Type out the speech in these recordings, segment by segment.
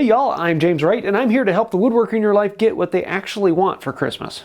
Hey y'all, I'm James Wright, and I'm here to help the woodworker in your life get what they actually want for Christmas.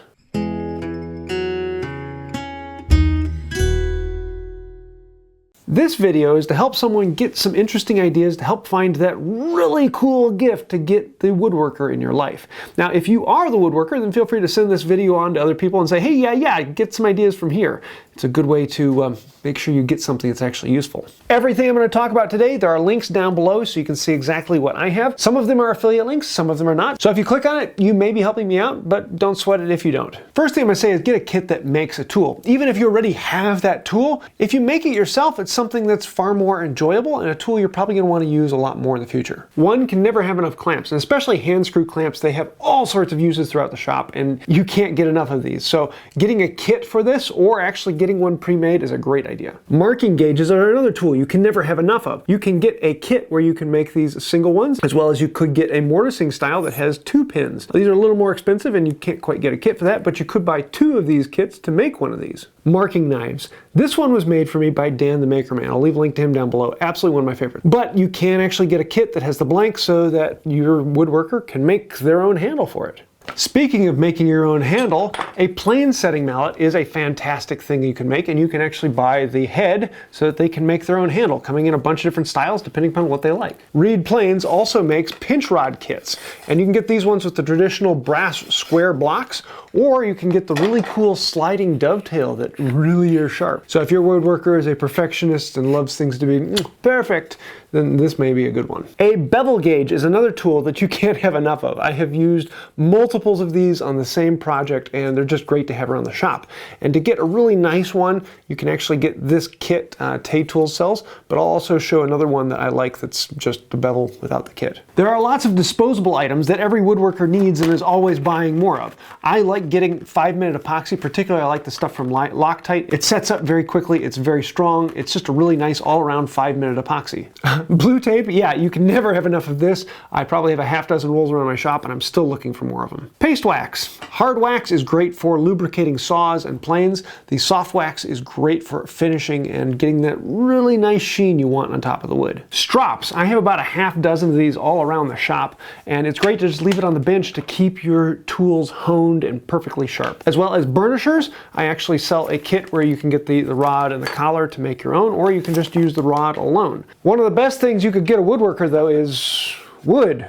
This video is to help someone get some interesting ideas to help find that really cool gift to get the woodworker in your life. Now, if you are the woodworker, then feel free to send this video on to other people and say, hey, yeah, get some ideas from here. It's a good way to make sure you get something that's actually useful. Everything I'm going to talk about today, there are links down below so you can see exactly what I have. Some of them are affiliate links, some of them are not. So if you click on it, you may be helping me out, but don't sweat it if you don't. First thing I'm going to say is get a kit that makes a tool. Even if you already have that tool, if you make it yourself, it's something that's far more enjoyable and a tool you're probably going to want to use a lot more in the future. One can never have enough clamps, and especially hand screw clamps, they have all sorts of uses throughout the shop and you can't get enough of these. So getting a kit for this or actually getting one pre-made is a great idea. Marking gauges are another tool you can never have enough of. You can get a kit where you can make these single ones, as well as you could get a mortising style that has 2 pins. These are a little more expensive and you can't quite get a kit for that, but you could buy 2 of these kits to make one of these. Marking knives. This one was made for me by Dan the Maker Man. I'll leave a link to him down below. Absolutely one of my favorites. But you can actually get a kit that has the blank so that your woodworker can make their own handle for it. Speaking of making your own handle, a plane setting mallet is a fantastic thing you can make, and you can actually buy the head so that they can make their own handle, coming in a bunch of different styles depending upon what they like. Reed Planes also makes pinch rod kits, and you can get these ones with the traditional brass square blocks, or you can get the really cool sliding dovetail that really are sharp. So if your woodworker is a perfectionist and loves things to be perfect, then this may be a good one. A bevel gauge is another tool that you can't have enough of. I have used multiples of these on the same project and they're just great to have around the shop. And to get a really nice one, you can actually get this kit Tay Tools sells, but I'll also show another one that I like that's just a bevel without the kit. There are lots of disposable items that every woodworker needs and is always buying more of. I like getting 5-minute epoxy, particularly I like the stuff from Loctite. It sets up very quickly, it's very strong, it's just a really nice all-around 5-minute epoxy. Blue tape, yeah, you can never have enough of this. I probably have a half dozen rolls around my shop and I'm still looking for more of them. Paste wax. Hard wax is great for lubricating saws and planes. The soft wax is great for finishing and getting that really nice sheen you want on top of the wood. Strops. I have about a half dozen of these all around the shop, and it's great to just leave it on the bench to keep your tools honed and perfectly sharp. As well as burnishers, I actually sell a kit where you can get the rod and the collar to make your own, or you can just use the rod alone. One of the best things you could get a woodworker though is wood.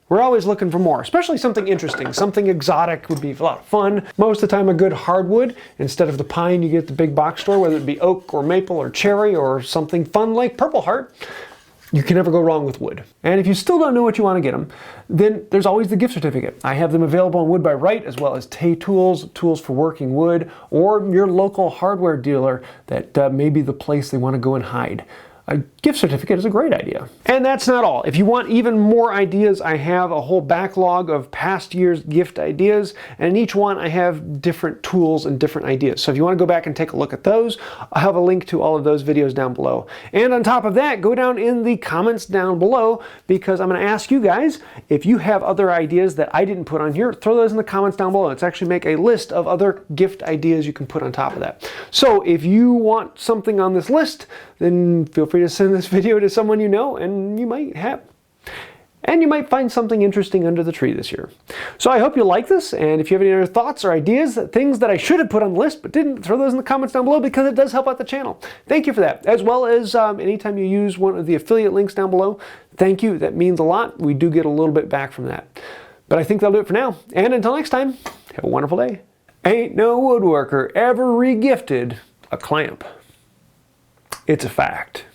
We're always looking for more, especially something interesting. Something exotic would be a lot of fun. Most of the time a good hardwood, instead of the pine you get at the big box store, whether it be oak or maple or cherry or something fun like Purple Heart. You can never go wrong with wood. And if you still don't know what you want to get them, then there's always the gift certificate. I have them available on Wood by Wright, as well as Tay Tools, tools for working wood, or your local hardware dealer that may be the place they want to go and hide. A gift certificate is a great idea. And that's not all. If you want even more ideas, I have a whole backlog of past year's gift ideas, and in each one I have different tools and different ideas. So if you want to go back and take a look at those, I'll have a link to all of those videos down below. And on top of that, go down in the comments down below, because I'm going to ask you guys, if you have other ideas that I didn't put on here, throw those in the comments down below. Let's actually make a list of other gift ideas you can put on top of that. So if you want something on this list, then feel free to send this video to someone you know, and you might find something interesting under the tree this year. So I hope you like this, and if you have any other thoughts or ideas, things that I should have put on the list but didn't, throw those in the comments down below, because it does help out the channel. Thank you for that. As well as anytime you use one of the affiliate links down below, thank you. That means a lot. We do get a little bit back from that. But I think that'll do it for now. And until next time, have a wonderful day. Ain't no woodworker ever re-gifted a clamp. It's a fact.